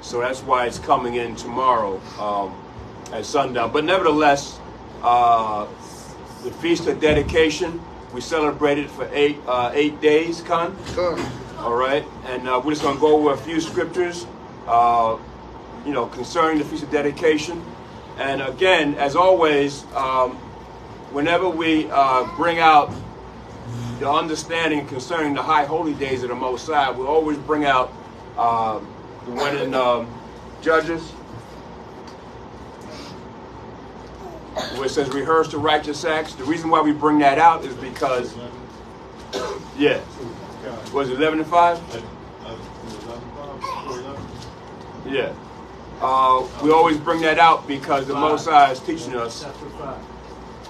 So that's why it's coming in tomorrow at sundown. But nevertheless, the Feast of Dedication, we celebrated for 8 days, Con. All right, and we're just going to go over a few scriptures, concerning the Feast of Dedication. And again, as always, whenever we bring out the understanding concerning the high holy days of the Most High, we always bring out the one in Judges, where it says, rehearse the righteous acts. The reason why we bring that out is because, yeah, was it 11 and 5? Yeah. We always bring that out because the Most High is teaching us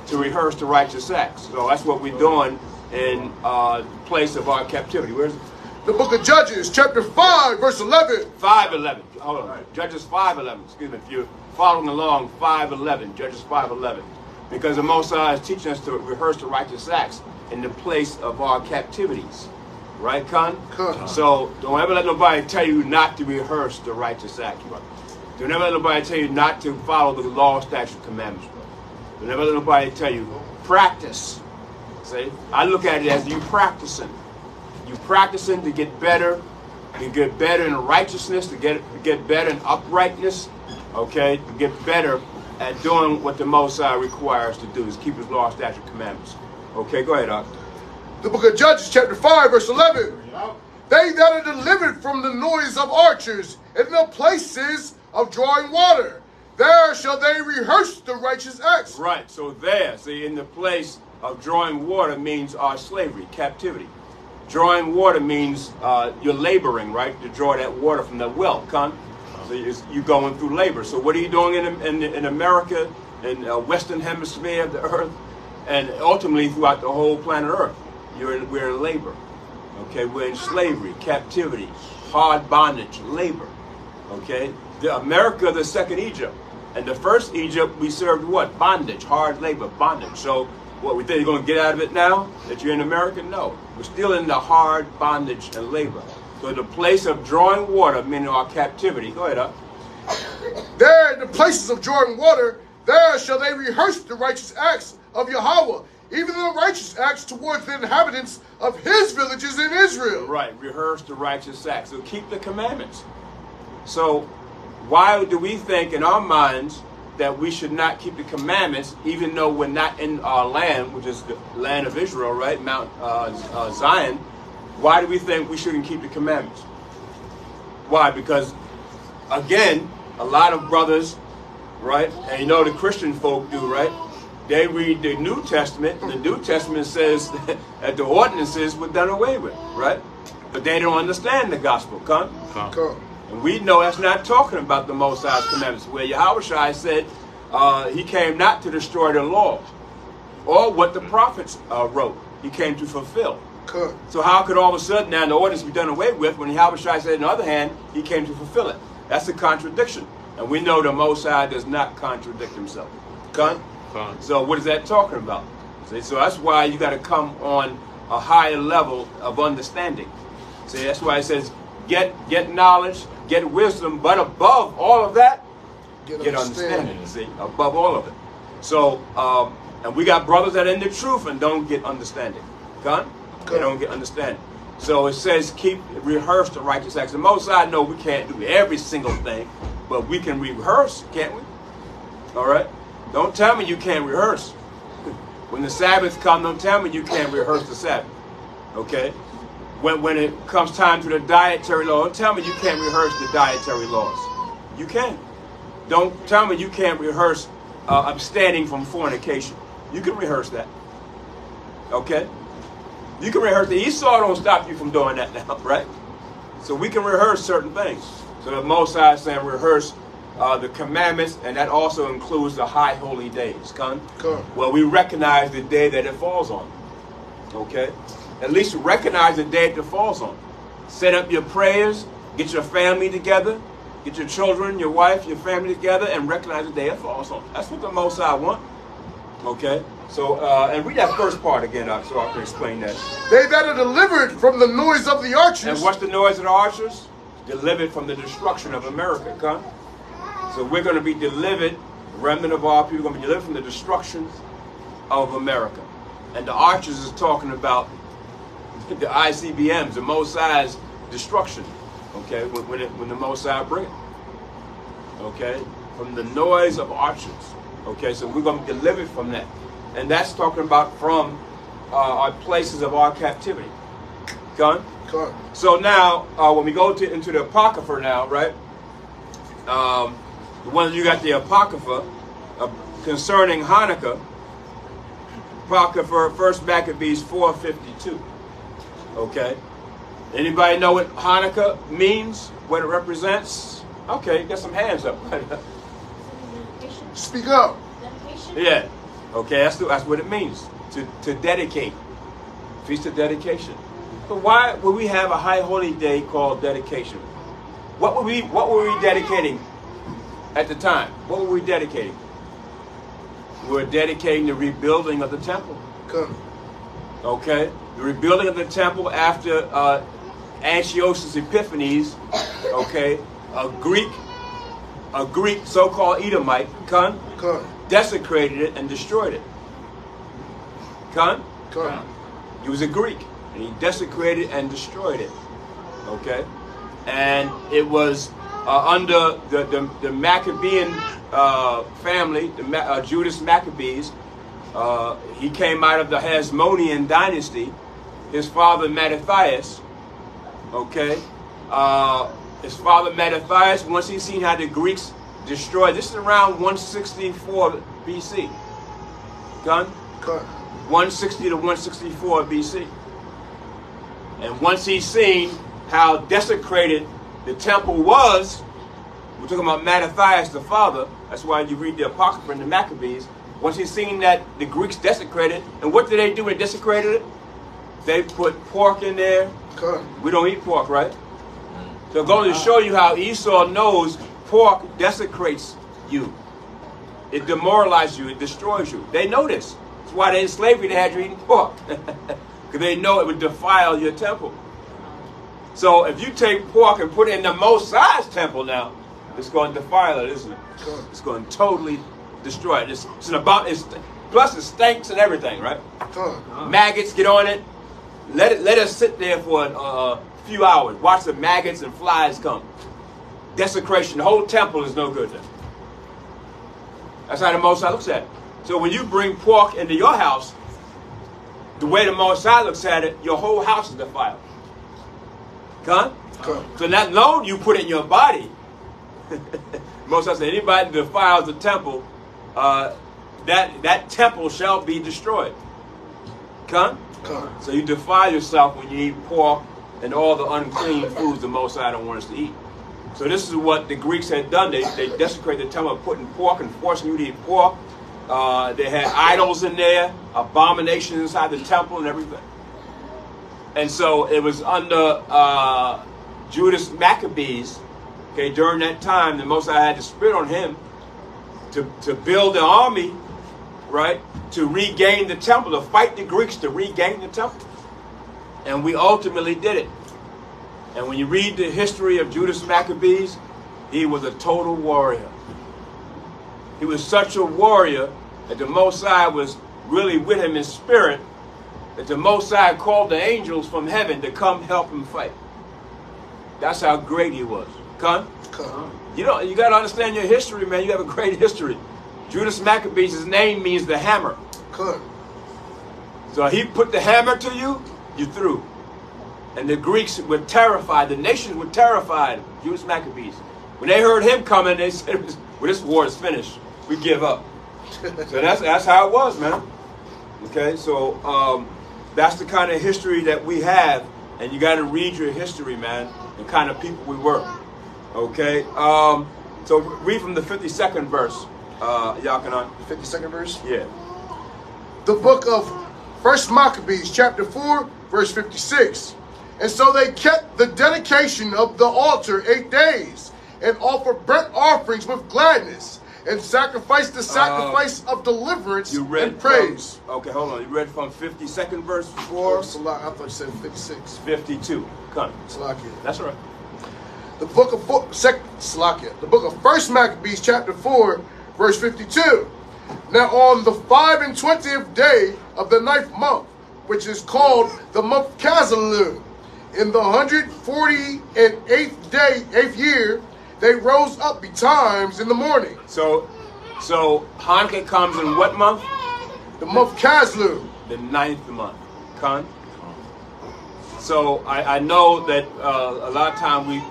to rehearse the righteous acts. So that's what we're doing in the place of our captivity. Where's it? The book of Judges, chapter 5, verse 11. 5:11. Hold on. Judges 5:11. Excuse me, if you're following along, 5:11. Judges 5:11. Because the Most High is teaching us to rehearse the righteous acts in the place of our captivities. Right, Con? So don't ever let nobody tell you not to rehearse the righteous acts, brother. Don't ever let nobody tell you not to follow the law, statutes, commandments, brother. Don't ever let nobody tell you practice. See, I look at it as you practicing. You practicing to get better in righteousness, to get better in uprightness, okay? To get better at doing what the Most High requires to do, is keep His law, statute, commandments. Okay, go ahead, Doc. The book of Judges, chapter 5, verse 11. They that are delivered from the noise of archers in the places of drawing water, there shall they rehearse the righteous acts. Right, so there, see, in the place of drawing water means our slavery, captivity. Drawing water means you're laboring, right, to draw that water from the well, Con. So you're going through labor. So what are you doing in America, in the Western Hemisphere of the earth, and ultimately throughout the whole planet Earth? We're in labor, okay? We're in slavery, captivity, hard bondage, labor, okay? America, the second Egypt. And the first Egypt, we served what? Bondage, hard labor, bondage. So what, we think you're going to get out of it now that you're in America? No. We're still in the hard bondage and labor. So the place of drawing water, meaning our captivity. Go ahead, There, in the places of drawing water, there shall they rehearse the righteous acts of Yahweh, even the righteous acts towards the inhabitants of His villages in Israel. Right, rehearse the righteous acts. So keep the commandments. So why do we think in our minds that we should not keep the commandments, even though we're not in our land, which is the land of Israel, right, Mount Zion? Why do we think we shouldn't keep the commandments? Why? Because, again, a lot of brothers, right, and you know the Christian folk do, right? They read the New Testament, and the New Testament says that the ordinances were done away with, right? But they don't understand the gospel, Come. And we know that's not talking about the Most High's commandments, where Yahushua said He came not to destroy the law or what the prophets wrote. He came to fulfill. So how could all of a sudden now the ordinance be done away with when Yahushua said, on the other hand, He came to fulfill it? That's a contradiction. And we know the Most High does not contradict Himself. So what is that talking about? See, so that's why you got to come on a higher level of understanding. See, that's why it says, get knowledge, get wisdom, but above all of that, get understanding. See, above all of it. So, and we got brothers that are in the truth and don't get understanding. They don't get understanding. So it says, rehearse the righteous acts. The Most High know we can't do every single thing, but we can rehearse, can't we? All right? Don't tell me you can't rehearse. When the Sabbath comes, don't tell me you can't rehearse the Sabbath. Okay? When it comes time to the dietary law, don't tell me you can't rehearse the dietary laws. You can. Don't tell me you can't rehearse abstaining from fornication. You can rehearse that. Okay? You can rehearse the Esau don't stop you from doing that now, right? So we can rehearse certain things. So the Most High is saying rehearse the commandments, and that also includes the high holy days. Well, we recognize the day that it falls on. Okay? At least recognize the day that it falls on. Set up your prayers, get your family together, get your children, your wife, your family together, and recognize the day it falls on. That's what the Most High want. Okay? So, and read that first part again, so I can explain that. They that are delivered from the noise of the archers. And what's the noise of the archers? delivered from the destruction of America. Come. So we're going to be delivered, the remnant of our people are going to be delivered from the destruction of America. And the archers is talking about the ICBMs, the Mosai's destruction. Okay, when the Mosai bring it. Okay, from the noise of archers. Okay, so we're going to be delivered from that. And that's talking about from our places of our captivity. Gone? So now, when we go into the Apocrypha now, right? The ones you got the Apocrypha concerning Hanukkah. Apocrypha, 1 Maccabees 4:52. Okay. Anybody know what Hanukkah means? What it represents? Okay, get some hands up. Speak up. Yeah. Okay, that's what it means. To dedicate. Feast of dedication. But why would we have a high holy day called dedication? What were we dedicating at the time? What were we dedicating? We were dedicating the rebuilding of the temple. Okay? The rebuilding of the temple after Antiochus Epiphanes, okay, a Greek so-called Edomite, desecrated it and destroyed it. He was a Greek, and he desecrated and destroyed it. Okay? And it was under the Maccabean family, the Judas Maccabees. He came out of the Hasmonean dynasty. His father Mattathias, okay? His father Mattathias, once he seen how the Greeks destroyed, this is around 164 BC. Gun? 160 to 164 BC. And once he seen how desecrated the temple was, we're talking about Mattathias the father, that's why you read the Apocrypha and the Maccabees. Once he seen that the Greeks desecrated, and what did they do when they desecrated it? They put pork in there. We don't eat pork, right? So going to show you how Esau knows pork desecrates you. It demoralizes you. It destroys you. They know this. That's why in slavery they had you eating pork. Because they know it would defile your temple. So if you take pork and put it in the Mosai's temple now, it's going to defile it, isn't it? It's going to totally destroy it. Plus it stinks and everything, right? Maggots get on it. Let it sit there for a few hours. Watch the maggots and flies come. Desecration. The whole temple is no good then. That's how the Mosai looks at it. So when you bring pork into your house, the way the Mosai looks at it, your whole house is defiled. So not alone you put it in your body. Mosai said, anybody that defiles the temple, that temple shall be destroyed. So you defile yourself when you eat pork and all the unclean foods the Mosai don't want us to eat. So this is what the Greeks had done. They desecrated the temple, putting pork and forcing you to eat pork. They had idols in there, abominations inside the temple and everything. And so it was under Judas Maccabees, okay, during that time, the Mosai had the spirit on him to build an army, right, to regain the temple, to fight the Greeks to regain the temple. And we ultimately did it. And when you read the history of Judas Maccabees, he was a total warrior. He was such a warrior that the Mosai was really with him in spirit, that the Mosai called the angels from heaven to come help him fight. That's how great he was. You got to understand your history, man. You have a great history. Judas Maccabees, his name means the hammer. So he put the hammer to you, you threw. And the Greeks were terrified. The nations were terrified. Judas Maccabees. When they heard him coming, they said, well, this war is finished. We give up. So that's how it was, man. Okay, so that's the kind of history that we have. And you got to read your history, man. The kind of people we were. Okay, so read from the 52nd verse, Yakanan. 52nd verse? Yeah. The book of 1 Maccabees, chapter 4, verse 56. And so they kept the dedication of the altar 8 days, and offered burnt offerings with gladness, and sacrificed the sacrifice of deliverance and praise. Okay, hold on. You read from 52nd verse 4? I thought you said 56. 52. Come. Salakia. That's right. The book of First Maccabees, chapter 4, verse 52. Now on the 25th day of the 9th month, which is called the month Casalun, in the 148th day, 8th year, they rose up betimes in the morning. So Hanukkah comes in what month? The month Casalun. The 9th month. Con? So I know that a lot of times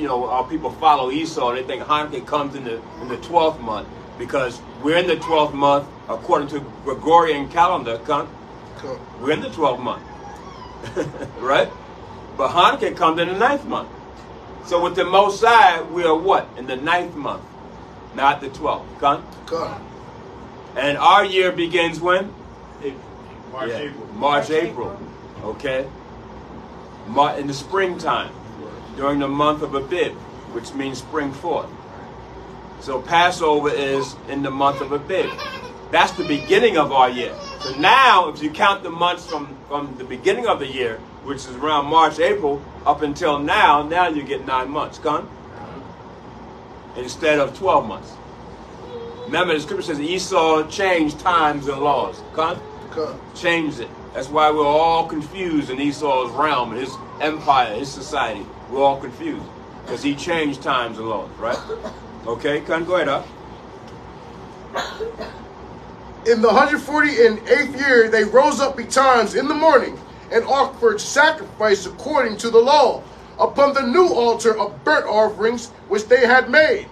our people follow Esau and they think Hanukkah comes in the 12th month because we're in the 12th month according to Gregorian calendar. Con? We're in the 12th month, right? But Hanukkah comes in the 9th month. So with the Mosai, we are what? In the 9th month, not the 12th. Con? And our year begins when? March, April. Okay? In the springtime, during the month of Abib, which means spring forth. So Passover is in the month of Abib. That's the beginning of our year. So now, if you count the months from the beginning of the year, which is around March, April, up until now you get 9 months, con? Instead of 12 months. Remember, the scripture says Esau changed times and laws, con? Changed it. That's why we're all confused in Esau's realm, his empire, his society. We're all confused because he changed times and laws, right? Okay, con, go ahead up. In the 148th year, they rose up betimes in the morning and offered sacrifice according to the law upon the new altar of burnt offerings which they had made.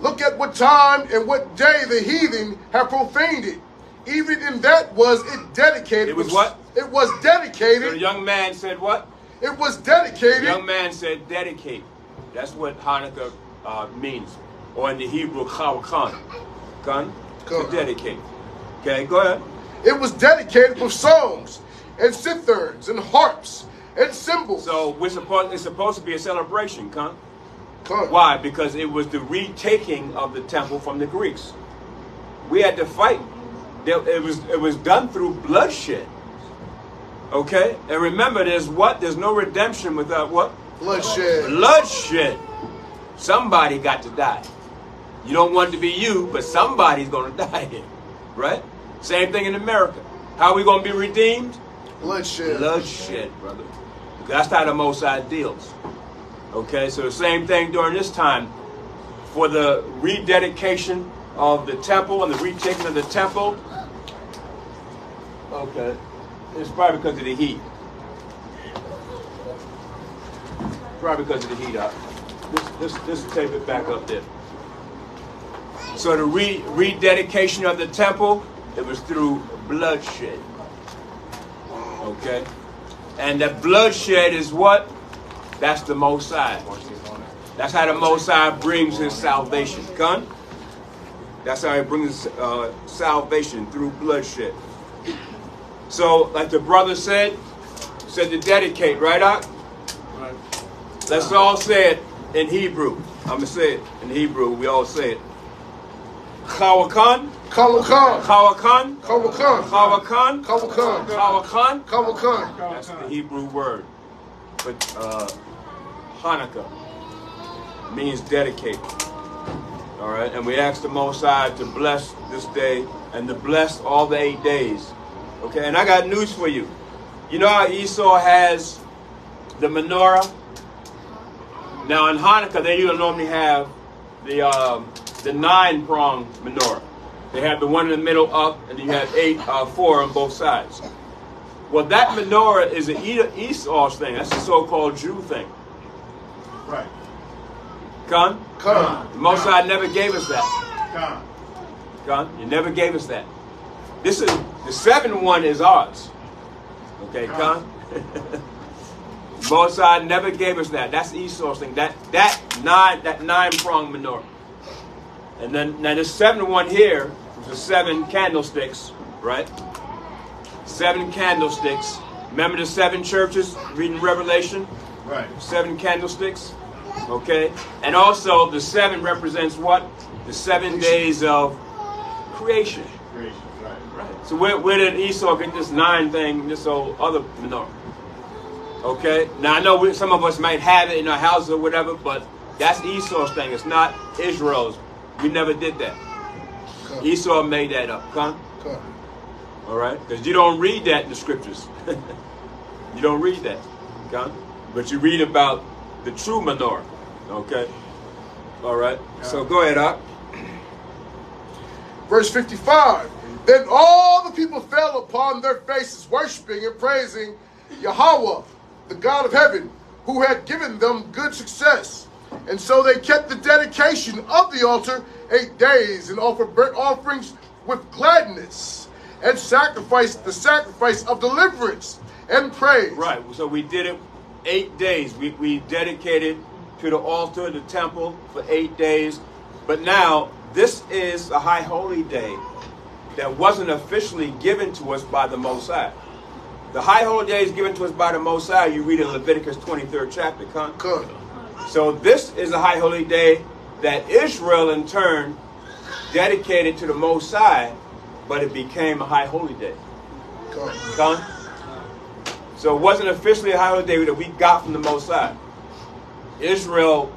Look at what time and what day the heathen have profaned it. Even in that was it dedicated. It was what? It was dedicated. So the young man said what? It was dedicated. The young man said dedicate. That's what Hanukkah means. Or in the Hebrew, chawakan. To dedicate. Okay, go ahead. It was dedicated with songs and citherns and harps and cymbals. So it's supposed to be a celebration, con? Why? Because it was the retaking of the temple from the Greeks. We had to fight. It was done through bloodshed. Okay? And remember, there's no redemption without what? Bloodshed. Bloodshed. Somebody got to die. You don't want it to be you, but somebody's going to die here. Right? Same thing in America. How are we going to be redeemed? Bloodshed. Bloodshed, brother. That's how the Mosai deals. Okay, so the same thing during this time. For the rededication of the temple and the retaking of the temple. Okay. It's probably because of the heat. Probably because of the heat up. Let's tape it back up there. So the rededication of the temple, it was through bloodshed. Okay? And that bloodshed is what? That's the Mosai. That's how the Mosai brings his salvation. Con? That's how he brings salvation through bloodshed. So, like the brother said to dedicate, right, Ak? Right. Let's all say it in Hebrew. I'm going to say it in Hebrew. We all say it. Chawakan. Chawakan. Chawakan. Chawakan. Chawakan. Chawakan. Chawakan. Chawakan. That's the Hebrew word. But Hanukkah means dedicate. All right, and we ask the Most High to bless this day and to bless all the 8 days. Okay, and I got news for you. You know how Esau has the menorah? Now in Hanukkah, they normally have the 9-prong menorah. They have the one in the middle up, and you have 4 on both sides. Well, that menorah is an Esau's thing. That's a so-called Jew thing. Right. Con? Con. The Most High never gave us that. Con? You never gave us that. This is the 7 one is ours. Okay, Con? Most High never gave us that. That's Esau's thing. That 9-prong menorah. And then now the 7 one here is the 7 candlesticks, right? 7 candlesticks. Remember the 7 churches reading Revelation? Right. 7 candlesticks. Okay. And also the 7 represents what? The 7 days of creation. Creation, right. Right. So where did Esau get this 9 thing, this whole other menorah? Okay? Now, I know some of us might have it in our house or whatever, but that's Esau's thing. It's not Israel's. We never did that. Come. Esau made that up. Come? Come. All right? Because you don't read that in the scriptures. You don't read that. Come? But you read about the true menorah. Okay? All right? Yeah. So go ahead, Up. Verse 55. Then all the people fell upon their faces, worshiping and praising Yahweh, the God of heaven, who had given them good success. And so they kept the dedication of the altar 8 days, and offered burnt offerings with gladness, and sacrificed the sacrifice of deliverance and praise. Right. So we did it 8 days. We dedicated to the altar, the temple, for 8 days. But now, this is a high holy day that wasn't officially given to us by the Most High. The high holy day is given to us by the Most High. You read in Leviticus 23rd chapter. Good. So this is a high holy day that Israel in turn dedicated to the Most High, but it became a high holy day. Good. So it wasn't officially a high holy day that we got from the Most High. Israel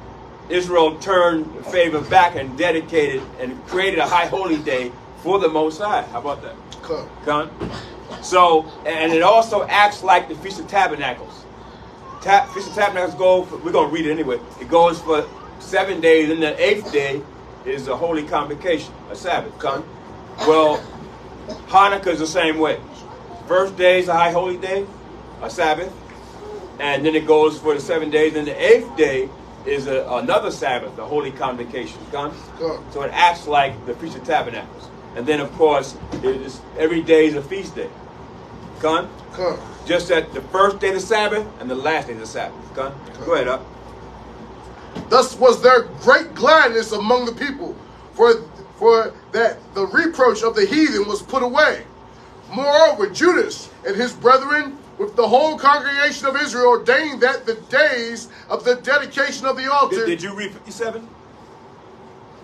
turned the favor back and dedicated and created a high holy day for the Most High. How about that? Good. So, and it also acts like the Feast of Tabernacles. Feast of Tabernacles we're going to read it anyway. It goes for 7 days, and the 8th day is a holy convocation, a Sabbath. Well, Hanukkah is the same way. First day is a high holy day, a Sabbath, and then it goes for the 7 days, and the 8th day is another Sabbath, a holy convocation. So it acts like the Feast of Tabernacles. And then, of course, every day is a feast day. Just that the first day of the Sabbath and the last day of the Sabbath. Go ahead, Up. Thus was there great gladness among the people, for that the reproach of the heathen was put away. Moreover, Judas and his brethren with the whole congregation of Israel ordained that the days of the dedication of the altar... Did you read 57?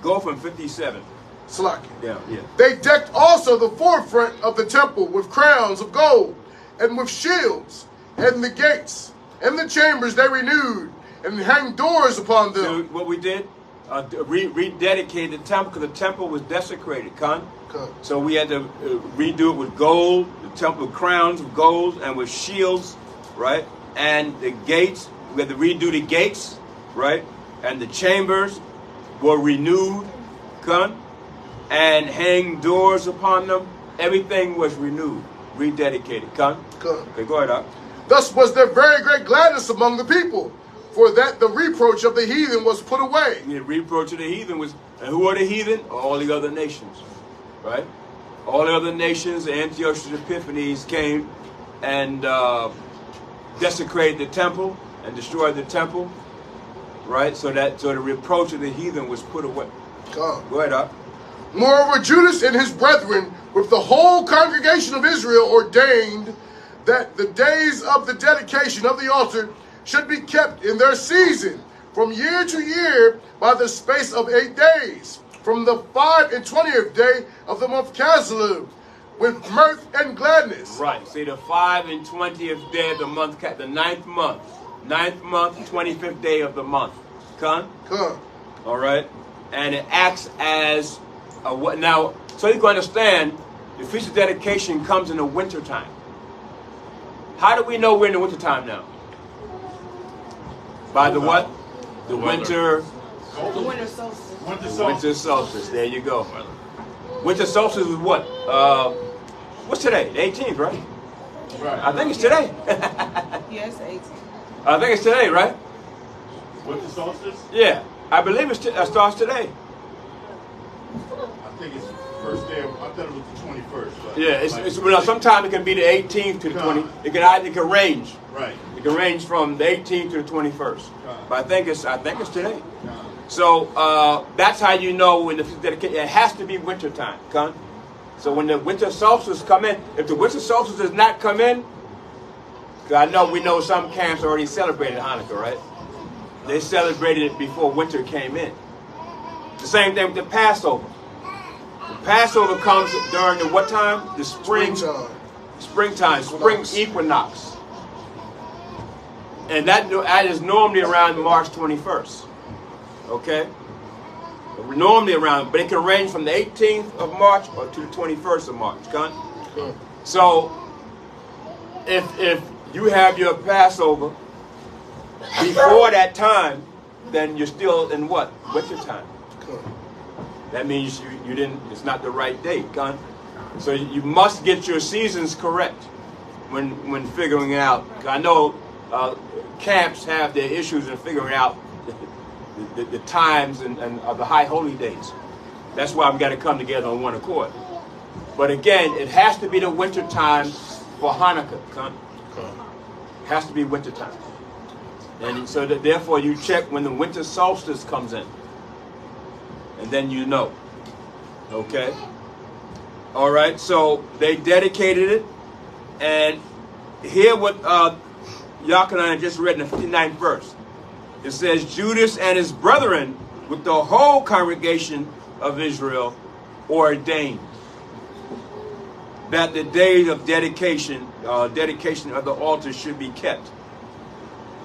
Go from 57. Slaki. Yeah. They decked also the forefront of the temple with crowns of gold, and with shields, and the gates, and the chambers they renewed, and hanged doors upon them. So what we did, rededicated the temple, because the temple was desecrated, So we had to redo it with gold, the temple with crowns of gold, and with shields, right? And the gates, we had to redo the gates, right? And the chambers were renewed, and hang doors upon them. Everything was renewed, rededicated. Okay, go ahead, Up. Thus was there very great gladness among the people, for that the reproach of the heathen was put away. The reproach of the heathen was, and who are the heathen? All the other nations, right? All the other nations, Antiochus Epiphanes came and desecrated the temple and destroyed the temple, right? So the reproach of the heathen was put away. Go ahead, Up. Moreover, Judas and his brethren with the whole congregation of Israel ordained that the days of the dedication of the altar should be kept in their season from year to year by the space of 8 days, from the 25th day of the month Caslu, with mirth and gladness. Right. See, the 25th day of the month, the 9th month, 25th day of the month. All right. And it acts as what now? So you can understand, the Feast of Dedication comes in the winter time. How do we know we're in the winter time now? By the what? The winter. The winter solstice. Winter solstice. There you go. Winter solstice is what? What's today? The 18th, right? Right. I think it's today. Yes, 18th. I think it's today, right? Winter solstice? Yeah. I believe it starts today. I think it's first day. I thought it was the 21st. But Yeah, sometimes it can be the 18th to the 20th. It can range. Right. It can range from the 18th to the 21st. But I think it's today. God. So that's how you know when the dedication. It has to be winter time. So when the winter solstice come in, if the winter solstice does not come in, because we know some camps already celebrated Hanukkah, right? They celebrated it before winter came in. The same thing with the Passover. The Passover comes during the what time? The springtime, spring equinox. And that is normally around March 21st. Okay? Normally around, but it can range from the 18th of March or to the 21st of March. Con? Con. So, if you have your Passover before that time, then you're still in what? Winter time. Con. That means you didn't, it's not the right date. Con? So you must get your seasons correct when figuring out. I know camps have their issues in figuring out the times and of the high holy days. That's why we've got to come together on one accord. But again, it has to be the winter time for Hanukkah. It has to be winter time. And so that therefore you check when the winter solstice comes in. And then you know. Okay? All right, so they dedicated it. And hear what Yachanan just read in the 59th verse. It says, Judas and his brethren with the whole congregation of Israel ordained that the day of dedication of the altar should be kept.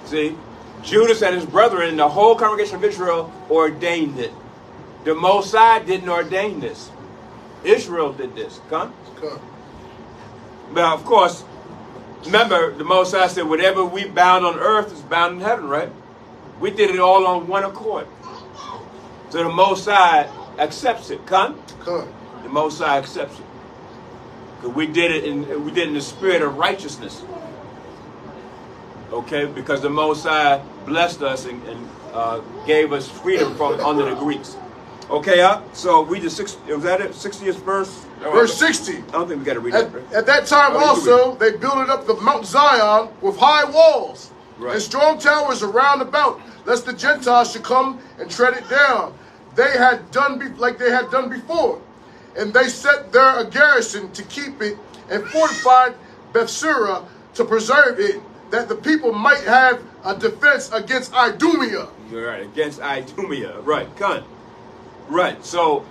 See, Judas and his brethren, the whole congregation of Israel ordained it. The Mosai didn't ordain this. Israel did this. Come? Now, of course, remember, the Mosai said, whatever we bound on earth is bound in heaven, right? We did it all on one accord. So the Mosai accepts it. Come? The Mosai accepts it. Because we did it in the spirit of righteousness. Okay? Because the Mosai blessed us and gave us freedom from under the Greeks. Okay, so read the 60th verse? Verse 60. I don't think we got to read that. Right? At that time also, they builded up the Mount Zion with high walls and strong towers around about, lest the Gentiles should come and tread it down. They had done like they had done before. And they set there a garrison to keep it, and fortified Bethsura to preserve it, that the people might have a defense against Idumea. You're right, against Idumea. Right, Con. Right, so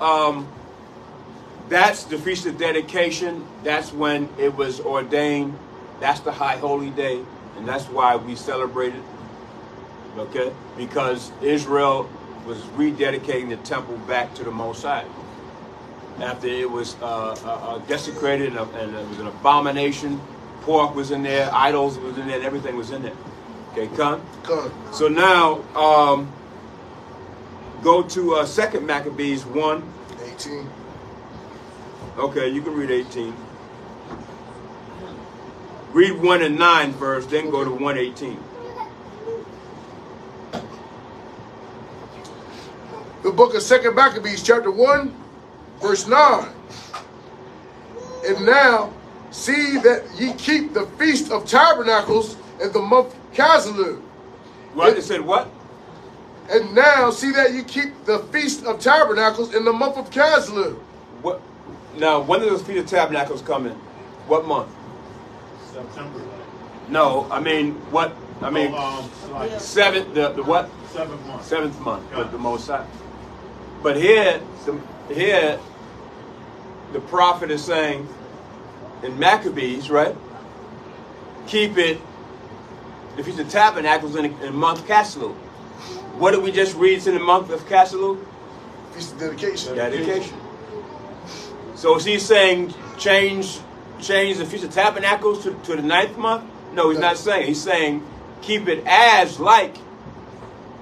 that's the Feast of Dedication. That's when it was ordained. That's the High Holy Day, and that's why we celebrate it. Okay, because Israel was rededicating the temple back to the Most High after it was desecrated and it was an abomination. Pork was in there, idols was in there, and everything was in there. Okay, Con? So now, go to 2 Maccabees 1:18. Okay, you can read 18. Read 1 and 9 first, then go to 1:18. The book of 2 Maccabees, chapter 1, verse 9. And now, see that ye keep the Feast of Tabernacles in the month Casleu. What? It said what? And now, see that you keep the Feast of Tabernacles in the month of Casleu. What? Now, when does the Feast of Tabernacles come in? What month? September. No, I mean, what? I mean, seventh, the what? 7th month. 7th month, with the Most High. But here, the prophet is saying, in Maccabees, right? Keep it, the Feast of Tabernacles in the month Casleu. What did we just read in the month of Casleu? Feast of Dedication. Dedication. So is he saying change the Feast of Tabernacles to the 9th month? No, he's not saying. He's saying keep it as like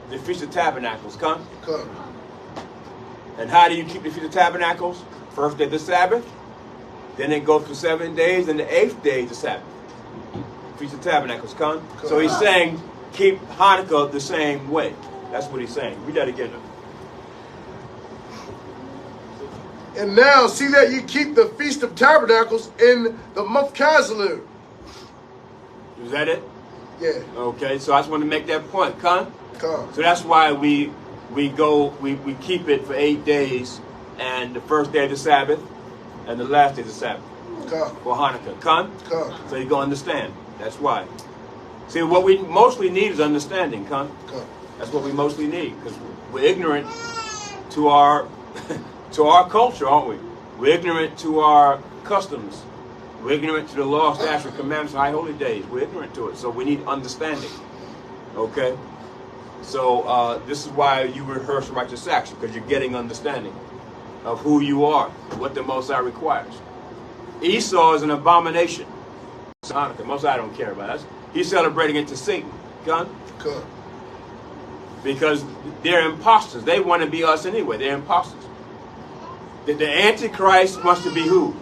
the Feast of Tabernacles. Come. And how do you keep the Feast of Tabernacles? First day of the Sabbath. Then it goes for 7 days, and the 8th day is the Sabbath. Feast of Tabernacles. Come. So he's saying keep Hanukkah the same way. That's what he's saying. Read that again. And now see that you keep the Feast of Tabernacles in the month Casleu. Is that it? Yeah. Okay, so I just want to make that point. Con? Con. So that's why we keep it for 8 days, and the first day of the Sabbath, and the last day of the Sabbath. Con. For Hanukkah. Con? Con. So you're going to understand. That's why. See, what we mostly need is understanding. Con? Con. That's what we mostly need, because we're ignorant to our to our culture, aren't we? We're ignorant to our customs. We're ignorant to the law, statutes, commandments, high holy days. We're ignorant to it, so we need understanding. Okay? So this is why you rehearse righteous action, because you're getting understanding of who you are, what the Most High requires. Esau is an abomination. Hanukkah, Most High don't care about us. He's celebrating it to Satan. Gun? Good. Because they're imposters. They want to be us anyway. They're imposters. The Antichrist wants to be who?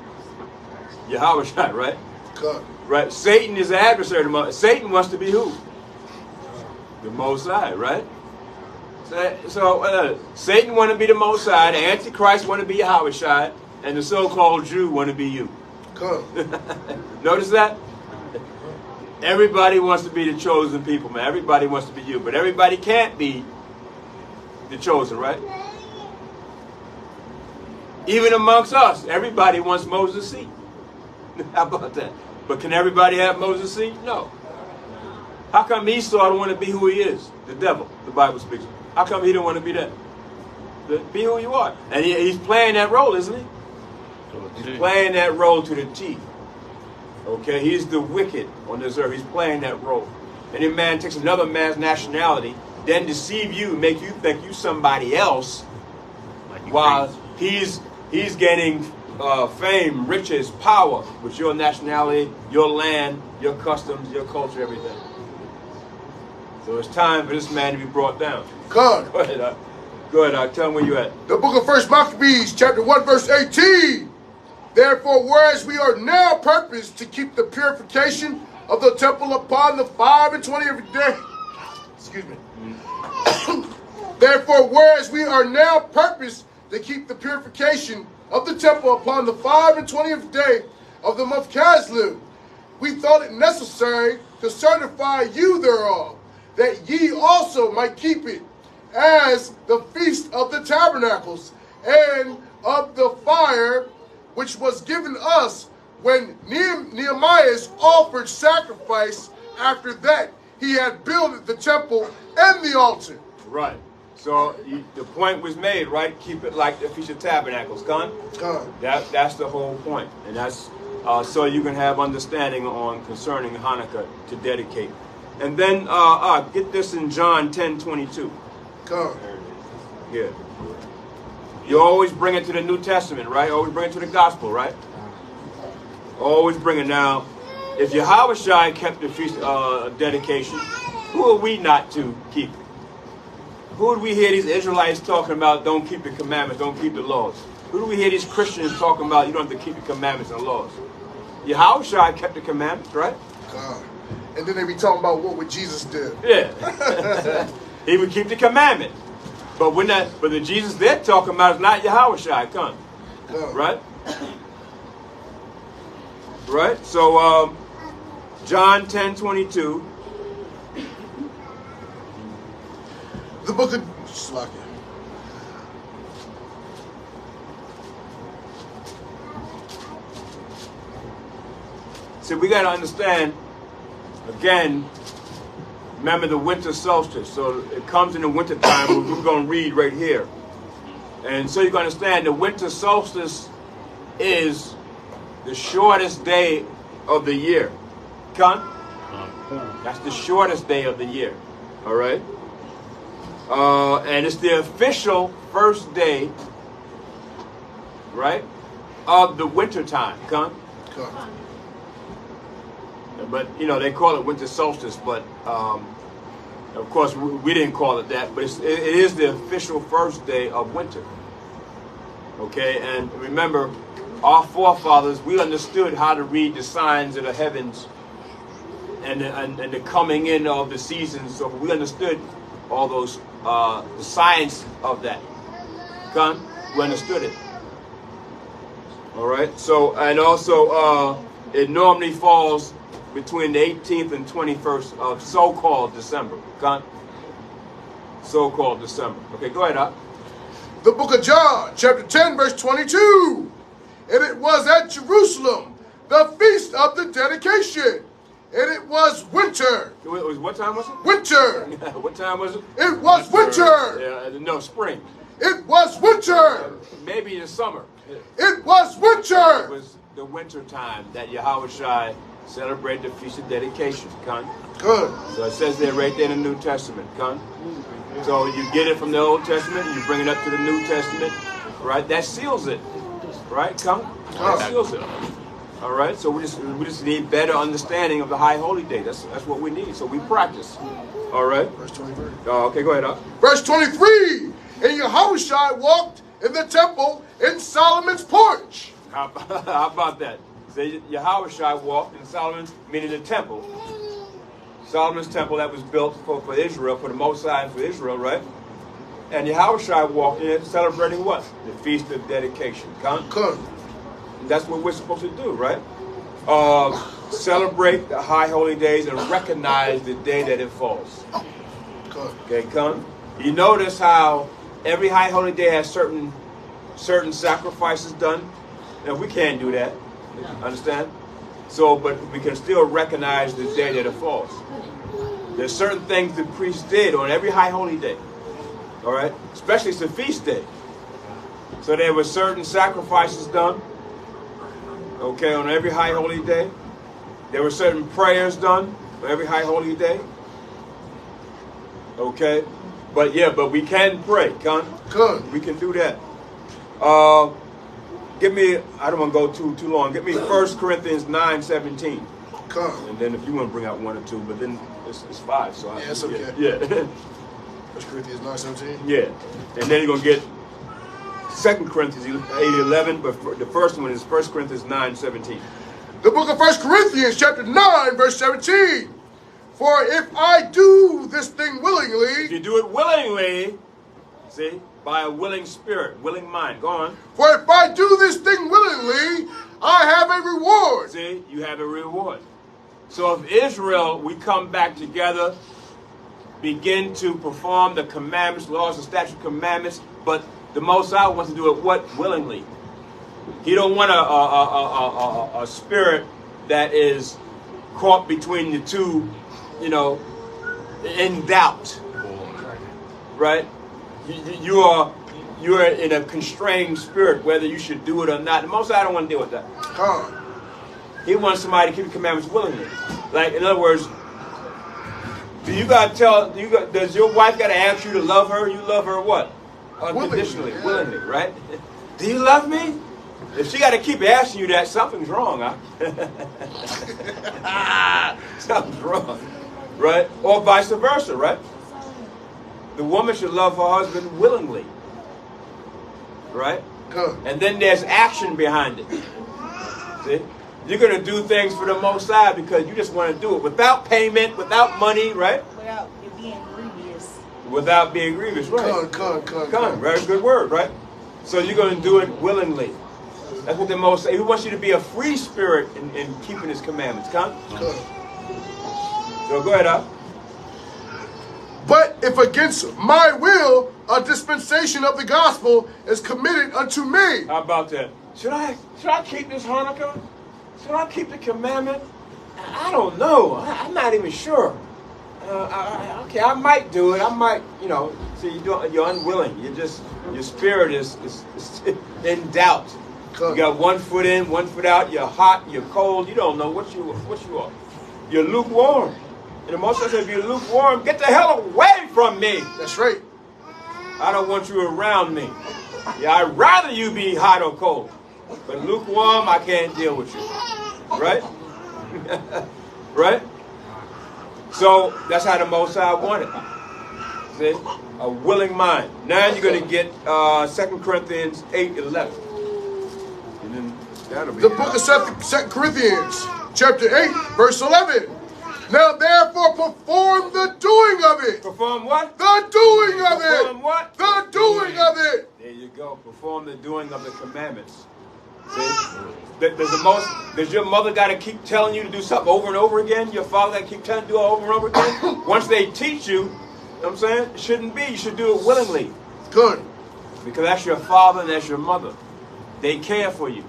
Yahweh Shai, right? Good. Right. Satan is the adversary. Satan wants to be who? The Most High, right? So Satan want to be the Most High. The Antichrist want to be Yahweh Shai, and the so-called Jew want to be you. Good. Notice that? Everybody wants to be the chosen people, man. Everybody wants to be you, but everybody can't be the chosen, right? Even amongst us, everybody wants Moses' seat. How about that? But can everybody have Moses' seat? No. How come Esau don't want to be who he is? The devil, the Bible speaks. How come he don't want to be that? Be who you are. And he's playing that role, isn't he? He's playing that role to the teeth. Okay, he's the wicked on this earth. He's playing that role. And if man takes another man's nationality, then deceive you, make you think you somebody else, while he's gaining fame, riches, power with your nationality, your land, your customs, your culture, everything. So it's time for this man to be brought down. God. Go ahead, Go ahead, tell him where you at. The book of 1 Maccabees, chapter 1, verse 18. Therefore, whereas we are now purposed to keep the purification of the temple upon the 5 and 20th day. Excuse me. Therefore, whereas we are now purposed to keep the purification of the temple upon the 5 and 20th day of the month Caslu, we thought it necessary to certify you thereof, that ye also might keep it, as the feast of the tabernacles and of the fire, which was given us when Nehemiah offered sacrifice after that he had built the temple and the altar. Right. So the point was made, right? Keep it like the Feast of Tabernacles. Con? That's the whole point. And that's so you can have understanding on concerning Hanukkah to dedicate. And then get this in John 10:22. Con. Yeah. You always bring it to the New Testament, right? Always bring it to the gospel, right? Always bring it. Now, if Yahweh Shai kept the feast dedication, who are we not to keep it? Who do we hear these Israelites talking about don't keep the commandments, don't keep the laws? Who do we hear these Christians talking about you don't have to keep the commandments and the laws? Yahweh Shai kept the commandments, right? God. And then they be talking about what Jesus did. Yeah. He would keep the commandment. But but the Jesus they're talking about is not Yahweh Shai, come. Right? Right? So John 10:22. The book of Slakia. See, we got to understand, again, remember the winter solstice. So it comes in the winter time. We're going to read right here. And so you're going to understand the winter solstice is the shortest day of the year. Con? That's the shortest day of the year. All right? And it's the official first day, right, of the winter time. Con? But, you know, they call it winter solstice, but, of course, we didn't call it that, but it is the official first day of winter. Okay, and remember, our forefathers, we understood how to read the signs of the heavens and the coming in of the seasons, so we understood all those, the science of that. We understood it. All right, so, and also, it normally falls between the 18th and 21st of so-called December. So-called December. Okay, go ahead, Doc. The book of John, chapter 10, verse 22. And it was at Jerusalem, the feast of the dedication. And it was winter. What time was it? Winter. What time was it? It was winter. Yeah, no, spring. It was winter. Maybe the summer. It was winter. It was the winter time that Yahweh Shai celebrate the Feast of Dedication. Con. Good. So it says there right there in the New Testament. Con. So you get it from the Old Testament, you bring it up to the New Testament, right? That seals it, right? Come, that seals it. All right. So we just need better understanding of the High Holy Day. That's what we need. So we practice. All right. Verse 23. Okay, go ahead. Verse 23. And Yahushua walked in the temple in Solomon's porch. How about that? Say Yahushua walked in Solomon's, meaning the temple. Solomon's temple that was built for Israel, for the Most High, for Israel, right? And Yahushua walked in it celebrating what? The Feast of Dedication. Good. That's what we're supposed to do, right? Celebrate the high holy days and recognize the day that it falls. Good. Okay, come. You notice how every high holy day has certain sacrifices done. Now we can't do that. Understand? So, but we can still recognize the day that it falls. There's certain things the priest did on every high holy day. All right? Especially it's a feast day. So there were certain sacrifices done. Okay, on every high holy day. There were certain prayers done on every high holy day. Okay? But we can pray, con? Good. We can do that. Give me, I don't want to go too long. Give me 1 Corinthians 9:17. Good. And then if you want to bring out 1 or 2, but then it's 5. So yeah, it's okay. Yeah. 1 Corinthians 9:17. Yeah. And then you're going to get 2 Corinthians 8:11, but the first one is 1 Corinthians 9:17. The book of 1 Corinthians chapter 9 verse 17. For if I do this thing willingly. If you do it willingly, see, by a willing spirit, willing mind. Go on. For if I do this thing willingly, I have a reward. See, you have a reward. So if Israel, we come back together, begin to perform the commandments, laws, and statute commandments, but the Most High wants to do it what? Willingly. He don't want a spirit that is caught between the two, in doubt. Right? You are in a constrained spirit, whether you should do it or not. The Most High don't want to deal with that. He wants somebody to keep the commandments willingly. Like, in other words, does your wife got to ask you to love her? You love her what? Unconditionally, willingly, right? Do you love me? If she got to keep asking you that, something's wrong, huh? Something's wrong, right? Or vice versa, right? The woman should love her husband willingly, right? Good. And then there's action behind it. See? You're going to do things for the Most High because you just want to do it without payment, without money, right? Without it being grievous. Without being grievous, right? Come. Very good word, right? So you're going to do it willingly. That's what the Most High, He wants you to be a free spirit in keeping His commandments. Come. Good. So go ahead, Al. But if against my will a dispensation of the gospel is committed unto me. How about that? Should I keep this Hanukkah? Should I keep the commandment? I don't know. I'm not even sure. Okay, I might do it. I might, see, you're unwilling. Your spirit is in doubt. You got one foot in, one foot out. You're hot, you're cold. You don't know what you are. You're lukewarm. And the Most High said, if you're lukewarm, get the hell away from me. That's right. I don't want you around me. Yeah, I'd rather you be hot or cold. But lukewarm, I can't deal with you. Right? Right? So that's how the Most High wanted. See? A willing mind. Now you're going to get 2 Corinthians 8:11. And then that'll be the book of 2 Corinthians, chapter 8, verse 11. Now therefore perform the doing of it. Perform what? The doing of it. Perform what? The doing of it. There you go. Perform the doing of the commandments. See? Does your mother got to keep telling you to do something over and over again? Your father got to keep telling you to do it over and over again? Once they teach you, what I'm saying, it shouldn't be. You should do it willingly. Good. Because that's your father and that's your mother. They care for you.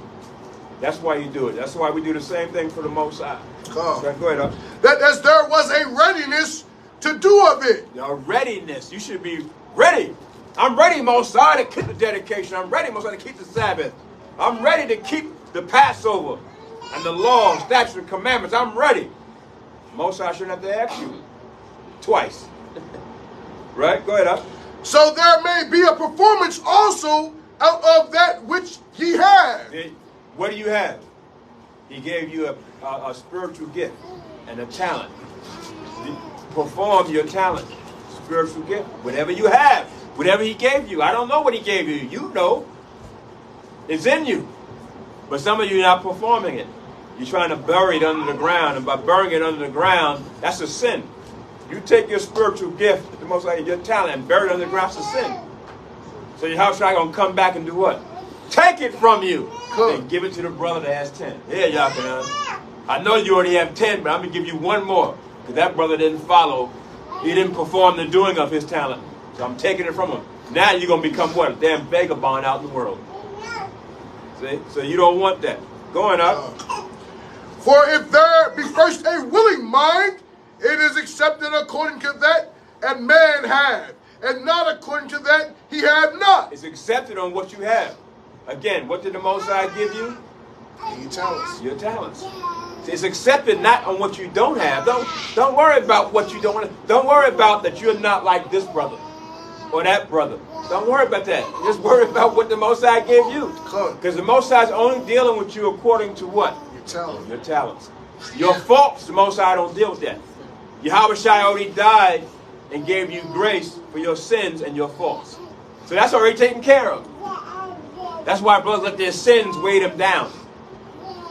That's why you do it. That's why we do the same thing for the Most High. Okay, go ahead. That as there was a readiness to do of it. A readiness. You should be ready. I'm ready, Most High, to keep the dedication. I'm ready, Most High, to keep the Sabbath. I'm ready to keep the Passover. and the law, statutes, and commandments. I'm ready. Most I shouldn't have to ask you twice. Right? Go ahead, up. So there may be a performance also out of that which ye have. What do you have? He gave you a spiritual gift and a talent. Perform your talent, spiritual gift, whatever you have, whatever he gave you. I don't know what he gave you. You know. It's in you. But some of you are not performing it. You're trying to bury it under the ground. And by burying it under the ground, that's a sin. You take your spiritual gift, the most like your talent, and bury it under the ground, it's a sin. So your house going to come back and do what? Take it from you. And give it to the brother that has 10. Here, y'all can. I know you already have 10, but I'm going to give you one more. Because that brother didn't follow. He didn't perform the doing of his talent. So I'm taking it from him. Now you're going to become what? A damn vagabond out in the world. See? So you don't want that. Going up. For if there be first a willing mind, it is accepted according to that a man have, and not according to that he have not. It's accepted on what you have. Again, what did the Most High give you? Your talents. Your talents. It's accepted not on what you don't have. Don't worry about what you don't want. Don't worry about that you're not like this brother or that brother. Don't worry about that. Just worry about what the Most High gave you. Because the Most High is only dealing with you according to what? Your talents. Your talents. Your faults, the Most High don't deal with that. Yahweh Shai already died and gave you grace for your sins and your faults. So that's already taken care of. That's why brothers let their sins weigh them down.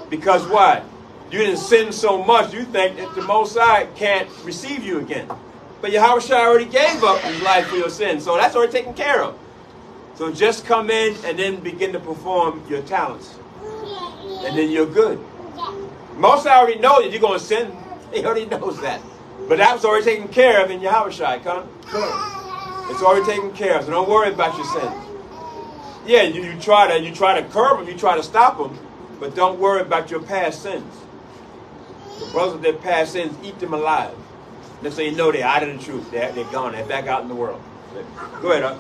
Because why? You didn't sin so much, you think that the Most High can't receive you again. But Yahweh Shai already gave up his life for your sins, so that's already taken care of. So just come in and then begin to perform your talents. And then you're good. Most High already know that you're going to sin. He already knows that. But that was already taken care of in Yahweh Shai, come? It's already taken care of, so don't worry about your sins. Yeah, you try to curb them, you try to stop them, but don't worry about your past sins. The brothers with their past sins, eat them alive. Let's say you know they're out of the truth. They're gone. They're back out in the world. Go ahead,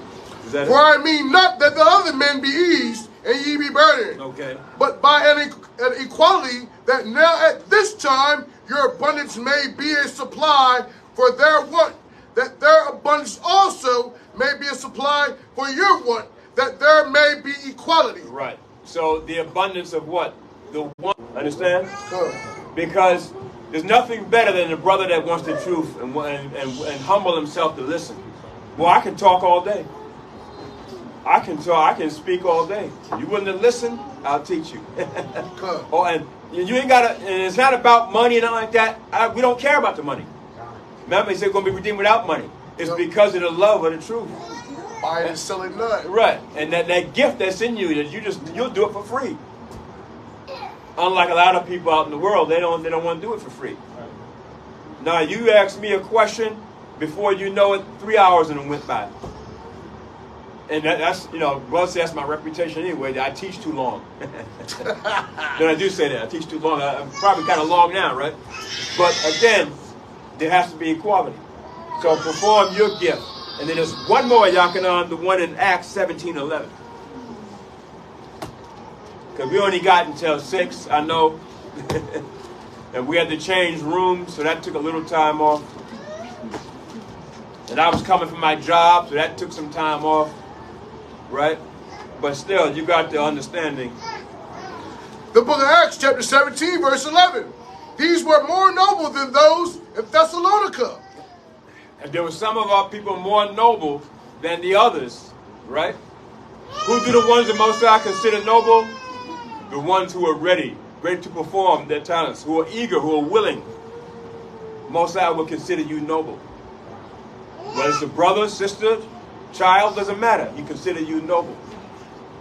Is that For I mean not that the other men be eased and ye be burdened. Okay. But by an equality that now at this time your abundance may be a supply for their want, that their abundance also may be a supply for your want, that there may be equality. Right. So the abundance of what? The want. Understand? Because there's nothing better than a brother that wants the truth and humble himself to listen. Well, I can talk all day. I can talk. I can speak all day. You wouldn't listen, I'll teach you. Oh, and you ain't gotta. And it's not about money and nothing like that. We don't care about the money. Remember, he said we're going to be redeemed without money. It's because of the love of the truth. Buying and selling none. Right, and that gift that's in you, that you'll do it for free. Unlike a lot of people out in the world, they don't want to do it for free. Now you ask me a question, before you know it, 3 hours and it went by. And that's well, that's my reputation anyway. That I teach too long. Then I do say that I teach too long. I'm probably kind of long now, right? But again, there has to be equality. So perform your gift. And then there's one more, Yakanan, the one in Acts 17:11. Because we only got until 6, I know. And we had to change rooms, so that took a little time off. And I was coming from my job, so that took some time off. Right? But still, you got the understanding. The book of Acts, chapter 17, verse 11. These were more noble than those in Thessalonica. And there were some of our people more noble than the others, right? Who do the ones that Most High consider noble? The ones who are ready to perform their talents, who are eager, who are willing. Most High will consider you noble. Whether it's a brother, sister, child, doesn't matter. He consider you noble.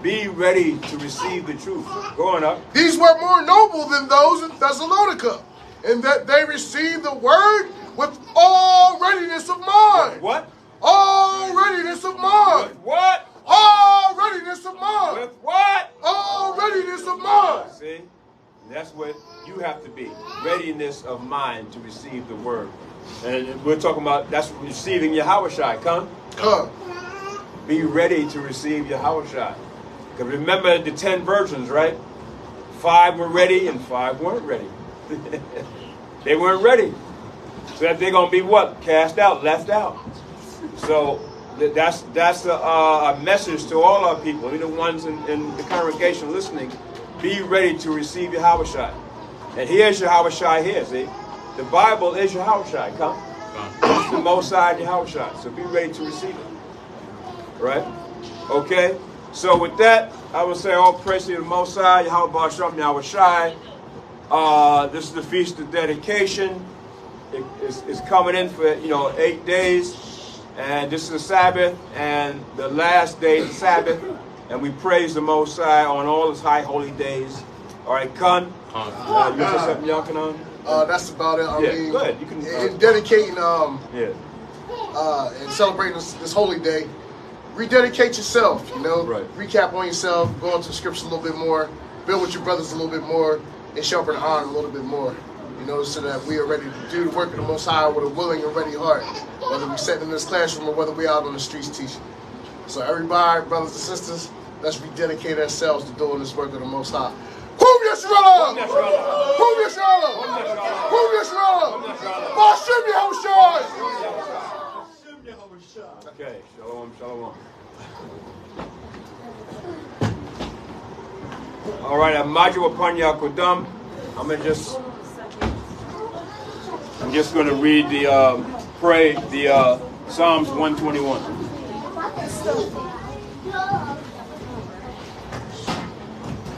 Be ready to receive the truth. Going up. These were more noble than those in Thessalonica, in that they received the word with all readiness of mind. What? All readiness of mind. With what? All readiness of mind. With what? All readiness of mind. See? That's what you have to be. Readiness of mind to receive the word. And we're talking about, that's receiving Yahweh Shai. Come. Be ready to receive Yahweh Shai. Because remember the 10 virgins, right? 5 were ready and 5 weren't ready. They weren't ready. So that they're going to be what? Cast out, left out. So that's a message to all our people, the ones in the congregation listening. Be ready to receive Yahushua. And here's Yahushua here, see? The Bible is Yahushua. Come. It's the Most High Yahushua. So be ready to receive it. Right? Okay? So with that, I will say all praise to the Most High, Yahushua. This is the Feast of Dedication. It's coming in for 8 days, and this is the Sabbath, and the last day is the Sabbath, and we praise the Most High on all His high holy days. All right, Khan. You say something, Yakanan? That's about it. I mean, go ahead. You can. In dedicating, and celebrating this holy day, rededicate yourself. Right. Recap on yourself, go into the scriptures a little bit more, build with your brothers a little bit more, and sharpen the iron a little bit more. So that we are ready to do the work of the Most High with a willing and ready heart, whether we're sitting in this classroom or whether we're out on the streets teaching. So everybody, brothers and sisters, let's rededicate ourselves to doing this work of the Most High. Whom Yisrael! Whom Yisrael! Whom Yisrael! Ba'ashem Yahushua! Okay, shalom, shalom. All right, Amaju upon Yakodam. I'm just going to read the Psalms 121.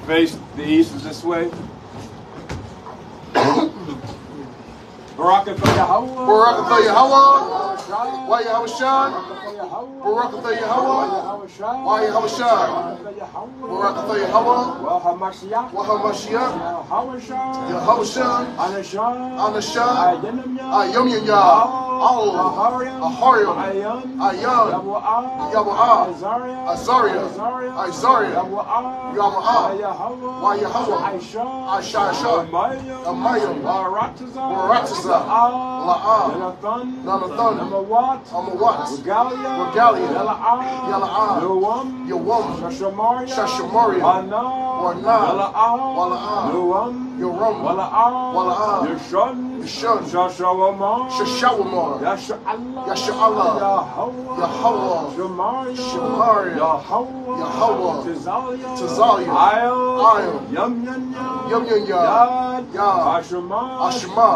Face the east is this way. Barakatah Yahweh. Barakatah Yahweh. Why Yahushua? Barakatah Yahweh. Why Yahushua? Barakatah Yahweh. Wahamashiach. Yahushua. Anashah. Ayom Yah. Ahariam. Ayam. Yabu'ah. Azariah. Yamu'ah. Why Yahweh? Aisha. Amayim. Baratazah. La'ah. Nanathan. Amawat. Regalia. Yala'ah. Yawam. Shashamariah. Warna. Wala'ah. Yoram. Wala'ah. Yashon. Shashawamar. Yasha'Allah. Yahweh. Shemariah. Yahweh. Tazalia. Ayam. Yum Yah. Ashma.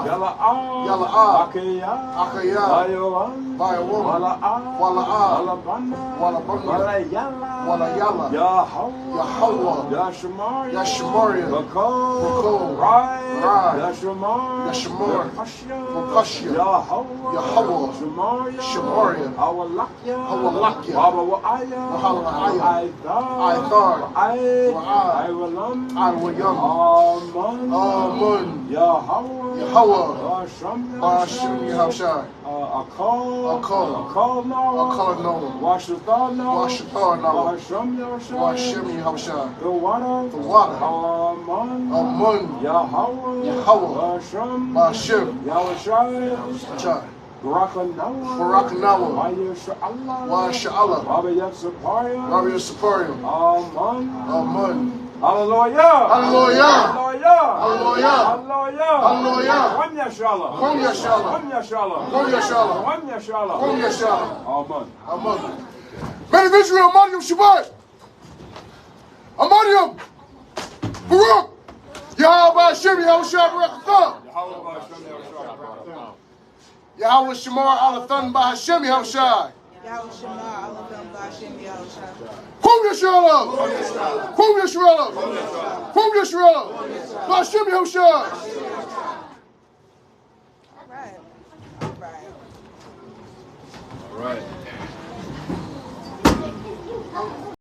Yala'ah. Akayah. Bayawam. Wala'ah. Walabana. Walayala. Yahweh. Yashmariah. Bakol. Rai. Yashmar. Rapashia. Yahweh. Shemariah. Awalakya. Wahala'ayah. Aithar. Iwalam. Amun. Yahweh. Ba'ashem Yahushua. Akol Noah. Washatar Noah. Ba'ashem Yahushua. The water. Amun. Yahweh. Ba'ashem Yahushua. Barakanawa. Wa Sha'Allah. Rabbi Yisaparium. Amen. Hallelujah. Hallelujah. Hallelujah. Hallelujah. Hallelujah. Hallelujah. One Yashala. One Yashala. One Yashala. One Yashala. One Yashala. One Yashala. Amen. Amen. Men of Israel, Amadium Shabbat. Amadium. Baruch. Yahweh Hashem, Yahushua Barakatah. Yahweh Shemar Alathan Ba'Hashem Yahushua. Whom Yisrael? Whom Yisrael? Whom Yisrael? Ba'Hashem Yahushua. All right. All right.